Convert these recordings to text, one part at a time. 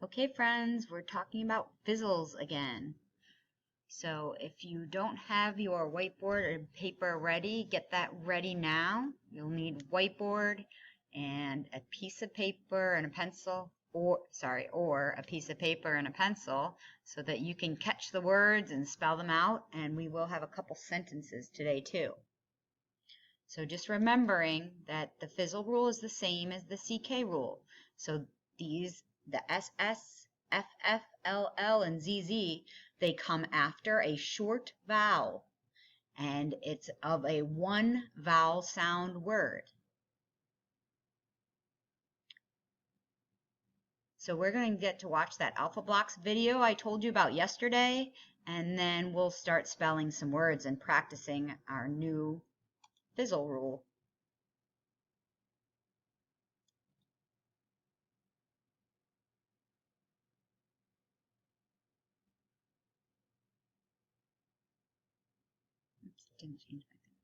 Okay, friends, we're talking about fizzles again. So if you don't have your whiteboard or paper ready, get that ready now. You'll need whiteboard and a piece of paper and a pencil, or a piece of paper and a pencil so that you can catch the words and spell them out. And we will have a couple sentences today too. So just remembering that the Fizzle rule is the same as the CK rule. So the SS, FF, LL, and ZZ, they come after a short vowel, and it's of a one vowel sound word. So we're going to get to watch that Alpha Blocks video I told you about yesterday, and then we'll start spelling some words and practicing our new Fizzle rule. Oops, didn't change my thing.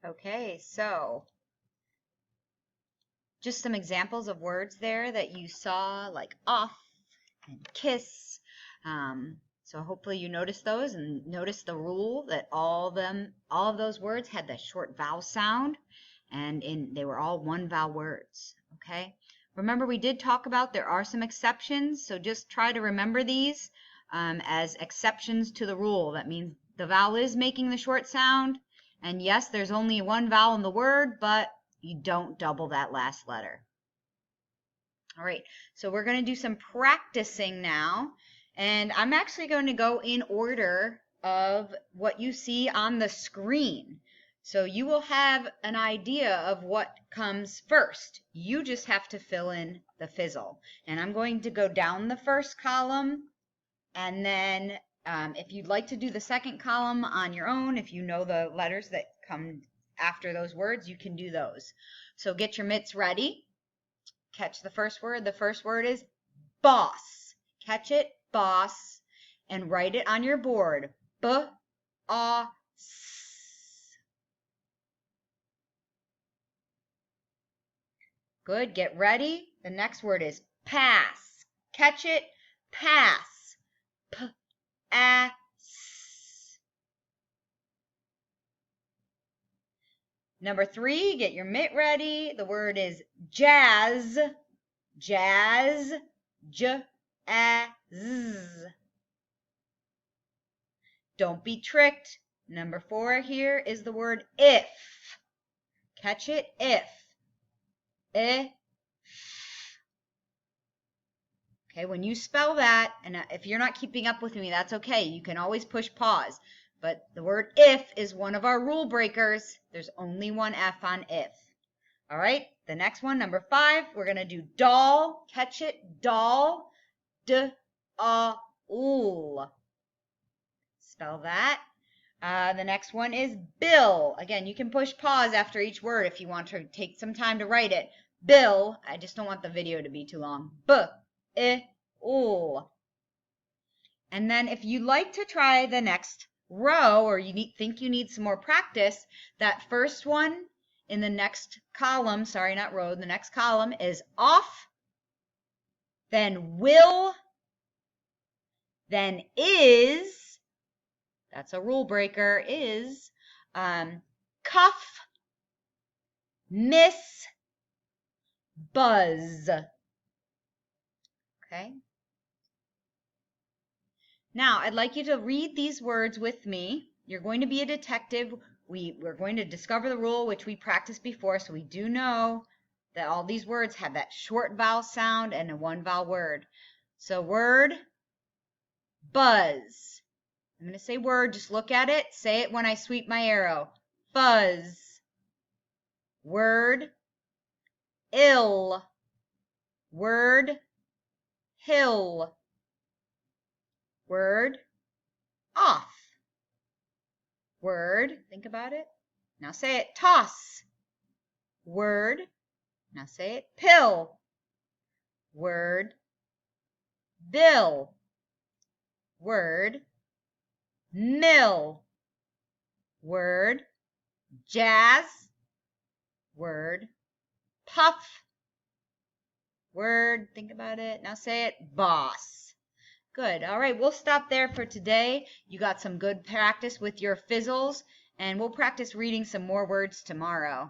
Okay, so just some examples of words there that you saw, like off and kiss. So hopefully you noticed those and noticed the rule that all of those words had the short vowel sound, and they were all one vowel words. Okay. Remember, we did talk about there are some exceptions, so just try to remember these as exceptions to the rule. That means the vowel is making the short sound, and yes, there's only one vowel in the word, but you don't double that last letter. All right, so we're going to do some practicing now, and I'm actually going to go in order of what you see on the screen. So you will have an idea of what comes first. You just have to fill in the fizzle. And I'm going to go down the first column, and then if you'd like to do the second column on your own, if you know the letters that come after those words, you can do those. So get your mitts ready. Catch the first word. The first word is boss. Catch it, boss, and write it on your board. B-A-S. Good. Get ready. The next word is pass. Catch it, pass. P-A-S. Number 3, get your mitt ready. The word is jazz. Jazz. J-A-Z. Don't be tricked. Number 4 here is the word if. Catch it, if. If. Okay, when you spell that, and if you're not keeping up with me, that's okay. You can always push pause. But the word if is one of our rule breakers. There's only one F on if. All right, the next one, number 5, we're going to do doll. Catch it, doll. D-A-L. Spell that. The next one is bill. Again, you can push pause after each word if you want to take some time to write it. Bill. I just don't want the video to be too long. B-I-L. And then if you like to try the next row, or you think you need some more practice, that first one in the next column, sorry, not row, the next column is off, then will, then is, that's a rule breaker, is, cuff, miss, buzz. Okay. Now, I'd like you to read these words with me. You're going to be a detective. We're going to discover the rule, which we practiced before, so we do know that all these words have that short vowel sound and a one vowel word. So word, buzz. I'm going to say word. Just look at it. Say it when I sweep my arrow. Buzz. Word, ill. Word, hill. Word, off. Word, think about it. Now say it, toss. Word, now say it, pill. Word, bill. Word, mill. Word, jazz. Word, puff. Word, think about it. Now say it, boss. Good. All right, we'll stop there for today. You got some good practice with your fizzles, and we'll practice reading some more words tomorrow.